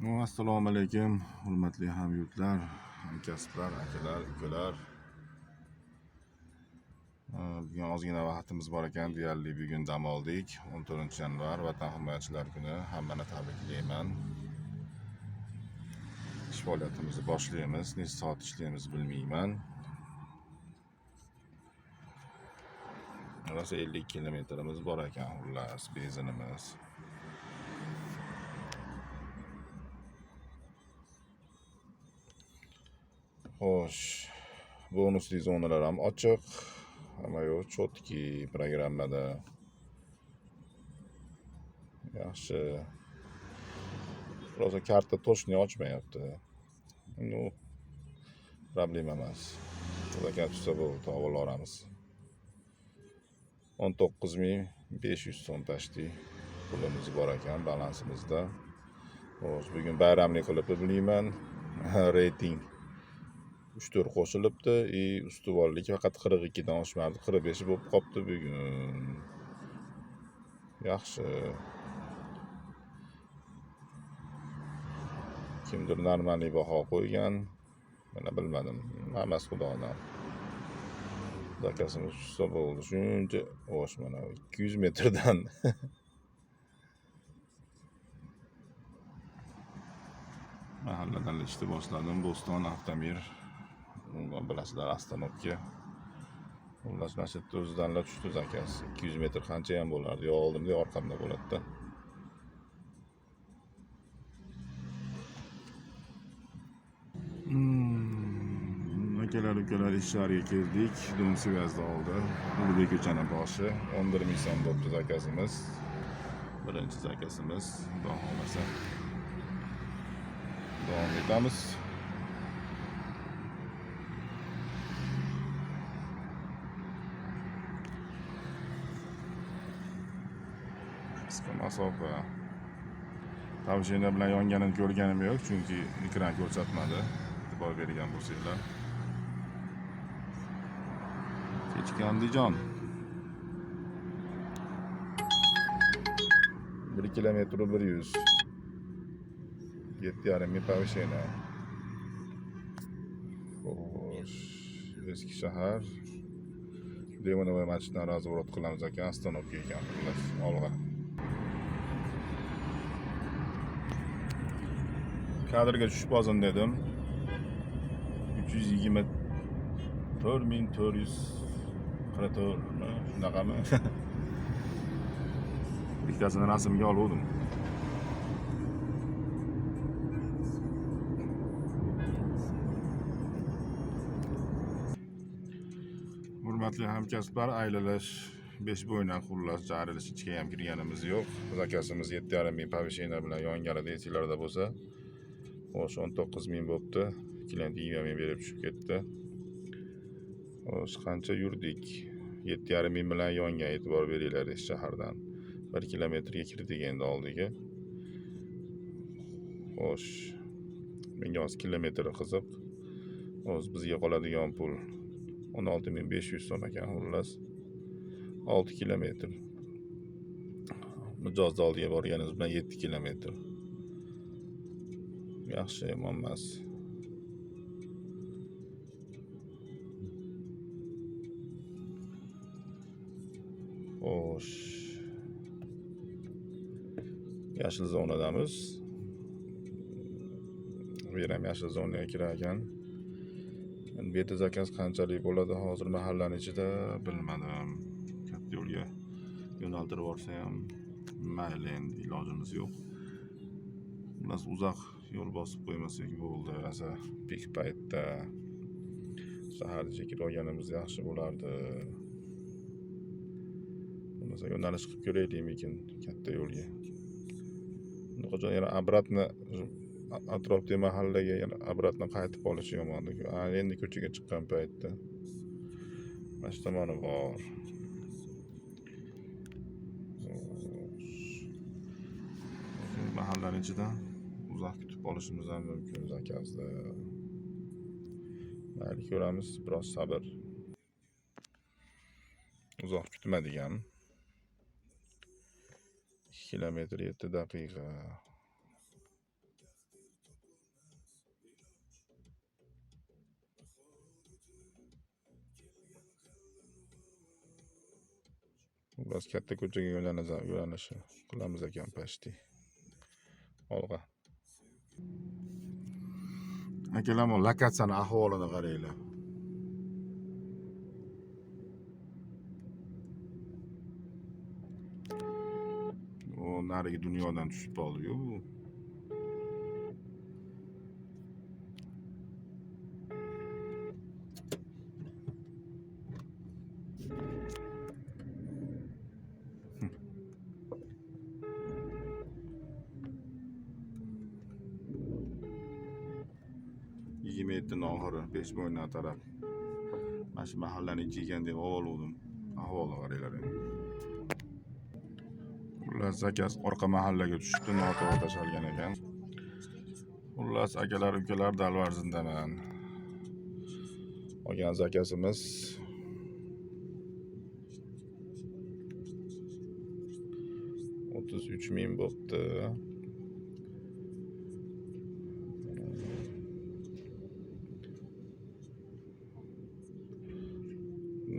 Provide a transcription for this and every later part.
Assalomu alaykum, hurmatli hamyurtlar, hamkasblar, akalar, ukalar. Bugun ozgina vaqtimiz bor ekan, deyarli bugun dam oldik. 14-yanvar Vatan himoyachilari kuni. Hammani tabriklayman. Ish faoliyatimizni boshlaymiz. Necha soat ishlaymiz bilmayman. Rosa 50 kilometrimiz bor ekan, xullas, benzinimiz. Xo'sh, bonusli zonalar ham ochiq. Hamma yo'q, chotki programmada. Yaxshi. Rosa karta точно ochmayapti. Ну, problema emas. Xudoga tushsa bo'ldi, topib olamiz. 19.500 so'm tashdi pulimiz bor ekan balansimizda. Xo'sh, bugun bayramlik qilib bilmayman. Reyting 3-4 qo'shilibdi, ustuvorlik faqat 42 dan oshmadi, 45 bo'lib qopti bugun. Yaxshi. Kimdir normalniy baho qo'ygan. Mana bilmadim. Hammasi Xudodan. Zakasimiz tushsa bo'ldi. Shuncha osh mana 200 metrdan. Mahalladan ishni boshladim. Bo'ston, Avtomir. Bilasizlar, Astanovka. Xullas, mana shu yerda o'zidanlar tushdi zakasi. 200 metr qancha ham bo'lardi? Yo oldimda, orqamda bo'ladi-da. Akalar, ukalar, ishlarga keldik. Dum Svязda oldi. Ulug'bek ko'chaning boshi. 11 ming so'm bo'pti zakasimiz. Birinchi zakasimiz. Xudo xolasa davom etamiz. Qisqa masofa. Tavshina bilan yonganini ko'rganim yo'q, chunki ekran ko'rsatmadi. E'tibor bergan bo'lsanglar. Kechki Andijon. 1 kilometr 100. 7,5 ming повышение. Xo'sh, eski shahar. Demonovoy masjiddan razvorot qilamiz ekan, Astanovka ekan, xullas, olg'a. Kadrga tushib olsin dedim. 324.444 mi? Shunaqami? Bittasini rasmga oldim. Hurmatli hamkasblar, aylalash 5 bo'ynak, xullas, jarilish ichga ham kirganimiz yo'q. Zakasimiz 7,5 ming повышение bilan yonganida esinglarda bo'lsa. Xo'sh, 19 ming bo'pti. Klient 20 ming berib tushib ketdi. Xo'sh, qancha yurdik? 7,5 ming bilan yongan, e'tibor beringlar, shahardan 1 kilometrga kirdik endi oldiga. Xo'sh, menga oz kilometr qiziq. O'z bizga qoladigan pul 16.500 so'm ekan, xullas. 6 kilometr. Mijozda oldiga borganimiz bilan 7 kilometr. Yaxshi, yomon emas. Xo'sh. Yashil zonadamiz. Bu ham yashil zonaga kirar ekan. Bu yerda zakaz qanchalik bo'ladi hozir mahallaning ichida bilmadim. Katta yo'lga yo'naltirib borsa ham mayli, endi ilojimiz yo'q. Biz uzoq yo'l bosib qo'ymasak bo'ldi. Asa pik paytda shaharga chekib olganimiz yaxshi bo'lardi. Bo'lmasa yo'nalish qilib ko'raylikmikin katta yo'lga. Qo'jon yana обратно atrofdagi mahallaga yana обратно qaytib olishi yomonlik. Endi ko'chaga chiqqan paytda mana shu tomoni bor. Mahallaning ichidan uzoq kutib olishimiz ham mumkin zakazda. Mayli, ko'ramiz, biroz sabr. Uzoq kutmadigan. 2 kilometr 7 daqiqa. Biraz katta ko'chaga yo'lanishi qilamiz ekan pashti. Olg'a. Akalar, lokatsiyani ahvolini qaranglar. O narigi dunyodan tushib qoldi-yu bu. Yemetni oxiri 5 bo'yindan taraf. Mana shu mahallani ichigan deb oluvdim. Ahvoli qaranglar endi. Xullas, zakaz orqa mahallaga tushibdi, noto'g'ri tashalgan ekan. Xullas, akalar, ukalar, Dalvarzindaman. Olgan zakasimiz 33.000 bo'pti.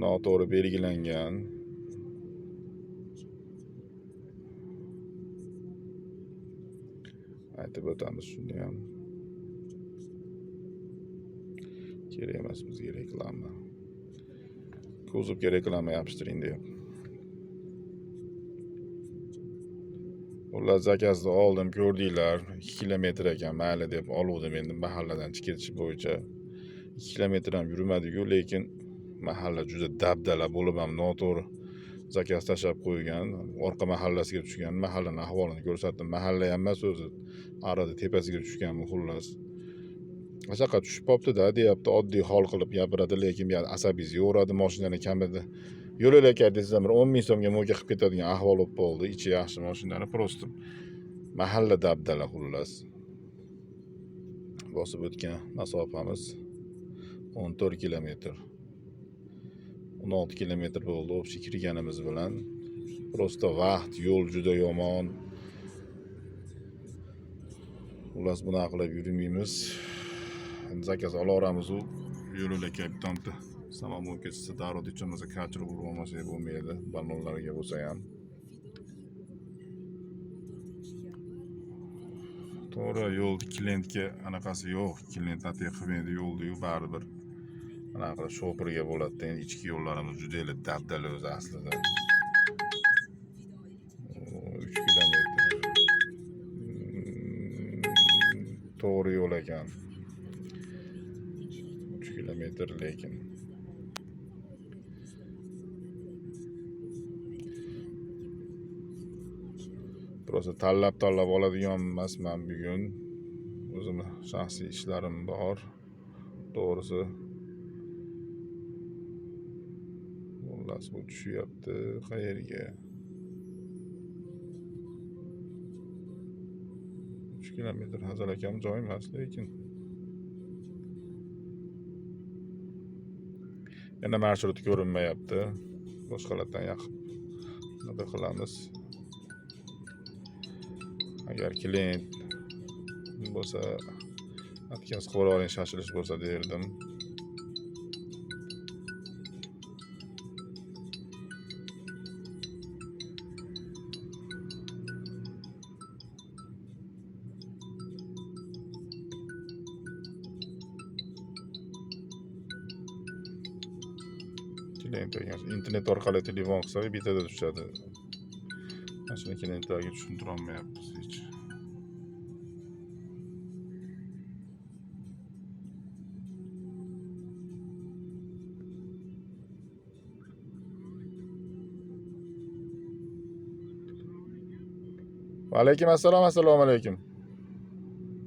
Noto'g'ri belgilangan. Aytib o'tamiz shuni ham. Kerak emas bizga reklama. Kuzovga reklama yopishtiring deb. Ular zakasni oldim, ko'rdinglar. 2 kilometr ekan, mayli deb oluvdim endi mahalladan chiqib ketish bo'yicha. 2 kilometr ham yurmadi-ku, lekin mahalla juda dabdala bo'lib ham noto'g'ri zakaz tashlab qo'ygan. Orqa mahallasiga tushgan. Mahallaning ahvolini ko'rsatdim. Mahalla ham emas o'zi. Arada tepasiga tushganmi, xullas. Asaqa tushib qopti-da, deyapti. Oddiy hol qilib gapiradi, lekin bu asabingizni yo'radi, mashinani kamida. Yo'l-yo'lakay desam, 10.000 so'mga mo'ka qilib ketadigan ahvol bo'lib qoldi. Ichi yaxshi mashinani, prosta mahalla dabdala, xullas. Bosib o'tgan masofamiz 14 kilometr. 16 kilometr bo'ldi o'bshi kirganimiz bilan. Prosta vaqt, yo'l juda yomon. Xullas, bunaqa qilib yurmaymiz. Zakaz olaveramiz-u, yo'l-yo'lakay bitta samomon ketsa darrov dechimizga kachirib urib olmasak bo'lmaydi, ballonlarga bo'lsa ham. To'g'ri, yo'lni klientga anaqasi yo'q. Klient atay qilmaydi yo'lni-yu, baribir anaqa qilib shopirga bo'ladi. Endi ichki yo'llarimiz juda ele dabdala o'zi aslida. 3 kilometr. To'g'ri yo'l ekan. 3 kilometr lekin. Prosta tanlab oladigan emasman bugun. O'zimni shaxsiy ishlarim bor. To'g'risi. Xullas, bu tushyapti qayerga? 3 kilometr hazal akam joy emas, lekin yana marshrut ko'rinmayapti. Boshqalardan yoqib nima qilamiz? Agar klient bo'lsa, atkaz qilib oling, shashilish bo'lsa derdim. Klient internet orqali telefon qilsa, bitada tushadi. Mana shuni klientlarga tushuntira olmayapmiz hech. Va alaykum assalom, assalomu alaykum.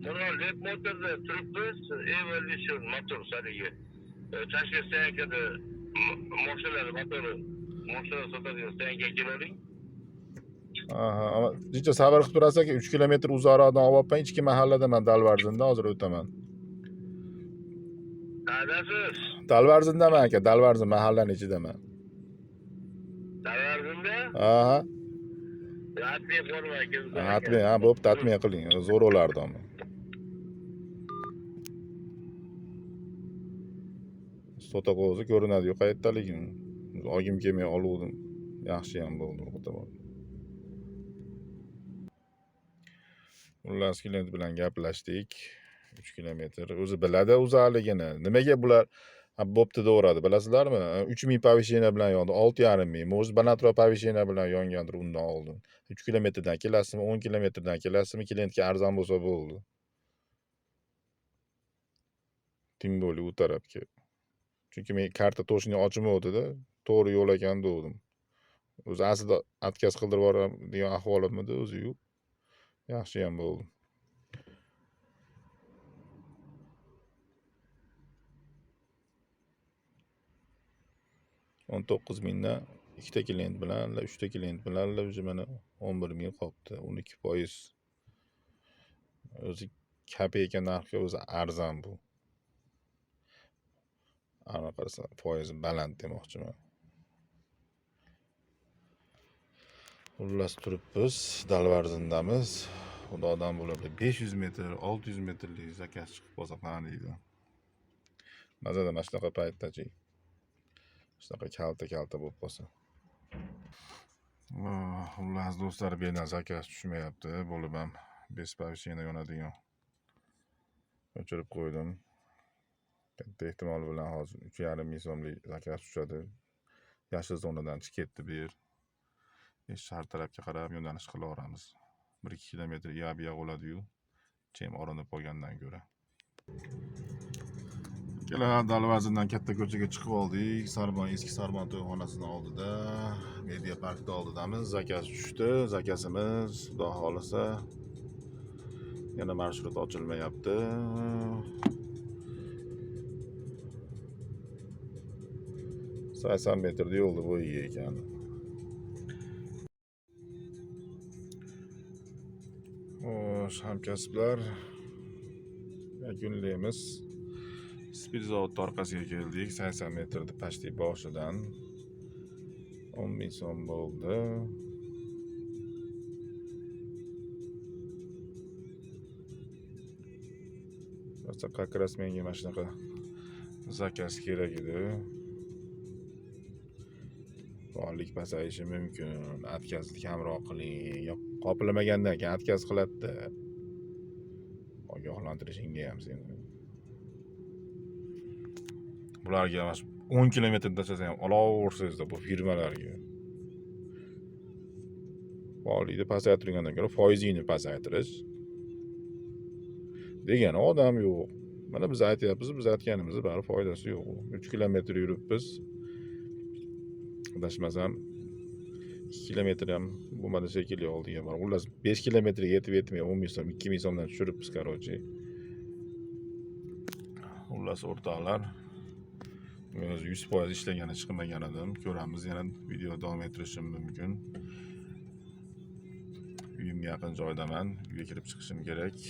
Mana Lep Motor'da turibmiz, Evolution motor sarigi. Tashkent stankada mashinalar motori, mashina sotadigan stankaga kelavering. Aha, ama necha sabr qilib turasiz aka, 3 kilometr uzoqroqdan olyapman, ichki mahalladaman, Dalvarzinda, hozir o'taman. Qayersiz? Dalvarzindaman aka, Dalvarzin mahallaning ichidaman. Dalvarzinda? Aha. Ratmiya forma keldi. Hatmi, ha, bo'p, tatmin qiling. Zo'r o'lardi ama. Sotaqo'zi ko'rinadi-yu qayerdaligim. Olgim kelmay oluvdim. Yaxshi ham bo'ldi bu tomon. Xullas klient bilan gaplashdik. 3 kilometr. O'zi biladi uzoqligini. Nimaga bular bo'pti deveradi, bilasizlarmi? 3000 повышение bilan yondi, 6,5 ming. O'zi balandroq повышение bilan yongandir undan oldin. 3 kilometrdan kelasizmi, 10 kilometrdan kelasizmi, klientga arzon bo'lsa bo'ldi. Tim bo'li u tarafga. Chunki men karta to'shni ochmaydi-da, to'g'ri yo'l ekan dedim. O'zi aslida отказ qildirib yuboram degan ahvolatmidi o'zi yo'q. Yaxshi ham bo'ldi. 19 mingdan 2 ta klient bilan, 3 ta klient bilan o'zi mana 11 ming qolibdi. 12%. O'zi kopeyka narxga o'zi arzon bu. Ana qarasa foizi baland demoqchiman. Xullas turibmiz, Dalvarzindamiz. Xudodan bo'lib 500 metr, 600 metrlik zakaz chiqib qolsa qani deydi. Mazada mana shunaqa paytda-chi. Shunaqa kalta bo'lib qolsa. Xullas do'stlar, bedan zakaz tushmayapti. Bo'lib ham bespovishini yonadigan. O'chirib qo'ydim. Katta ehtimol bilan hozir 3,5 ming so'mlik zakaz tushadi. Yashil zonadan chiqib ketdi bu yer. Shahar tarafga qarab yo'nalish qilaveramiz. 1-2 kilometr yo'q bo'ladi-yu. Chem orinib qolgandan ko'ra. Kelar Dalvarzindan katta ko'chaga chiqib oldik. Sarbon, eski Sarbon to'yxonasining oldida, Media Parkda oldidamiz. Zakaz tushdi. Zakazimiz xudo xolisa yana marshrut ochilmayapti. metrda yo'lda bo'yiga ekan. Xo'sh, hamkasblar, yakunlaymiz. Spirzavod orqasiga keldik. 80 metrda pashti boshidan 10 ming so'm bo'ldi. Как раз menga mana shunaqa zakaz kerak edi. Faollik pasayishi mumkin. Atkazni kamroq qiling. Yo'q, qoplamagandan keyin atkaz qiladi. Ogohlantirishingga ham sen. Bularga 10 kilometr tashlasa ham olaversangiz bu firmalarga. Faollikni pasaytirgandan ko'ra foizini pasaytirish degan odam yo'q. Mana biz aytyapmiz, biz aytganimizni bari foydasi yo'q. 3 kilometr yuribmiz. Adashmasam 2 kilometr ham bo'lmadi shekilli oldiga bor. Xullas 5 kilometrga yetib yetmay 10 ming so'm, 2 ming so'mdan tushiribmiz qarochi. Xullas o'rtoqlar, men o'zi 100% ishlagani chiqmagan edim. Ko'ramiz, yana video davom ettirishim mumkin. Uyimga yaqin joydaman. Uyga kirib chiqishim kerak.